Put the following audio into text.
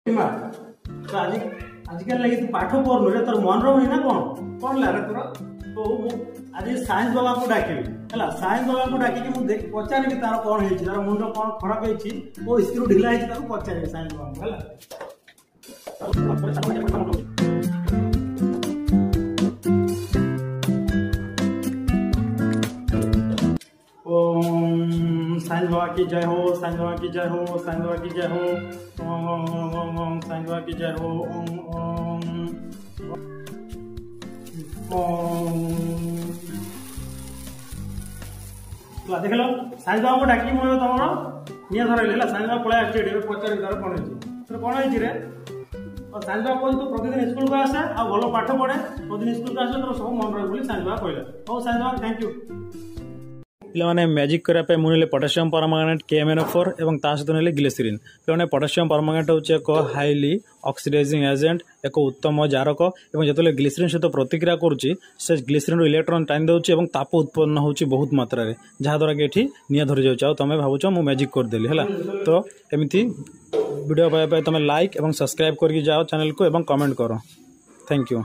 तो आज आजिकल लगे तू पाठ पढ़नु रे तोर मन रहुनी ना कौन ला रे तोर तो आज साइंस बाबा को डाकिबी हला साइंस बाबा को डाकी कि मु पचारि तार कौन हेछि तार मुंड कौन खराब हेछि ओ स्क्रू ढिला हेछि तार पचारि साइंस बाबा हला ओम साइंस बाबा की जय हो, साइंस बाबा की जय हो, साइंस बाबा की जय हो, ओम ओम ओम ओम साइंस बाबा की जय हो, ओम ओम ओम। देख लो साइंस बाबा को डाकी मुझे तुम निया धरल है साइंस बाबा पळा आछे डेरे पचार तार कोन हेछि तो कोन हेछि रे और साइंस बाबा को तो प्रतिदिन स्कूल को आसे आ भलो पाठ पढे प्रतिदिन स्कूल को आसे तो सब मन रह बोली साइंस बाबा कहले ओ साइंस बाबा थैंक यू। पे मैजिक करने मुझे पोटासियम परमांगनेट KMnO4 और सहित ना ग्लिसरीन पे पोटासियम परमांगनेट हूँ एक हाईली ऑक्सीडाइजिंग एजेंट एक उत्तम जारक और जो ग्लिसरीन सहित प्रतिक्रिया करुच्ची से ग्लिसरीन इलेक्ट्रॉन टाइम दूसरी और ताप उत्पन्न होची बहुत मात्रा रे जहाँद्वारा कि ये निआ धरी जाऊँ तुम भावुच मु मैजिक करदेली है तो एमती वीडियो पाइबा तुम लाइक और सब्सक्राइब करके जाओ चैनल को और कमेंट करो। Thank you.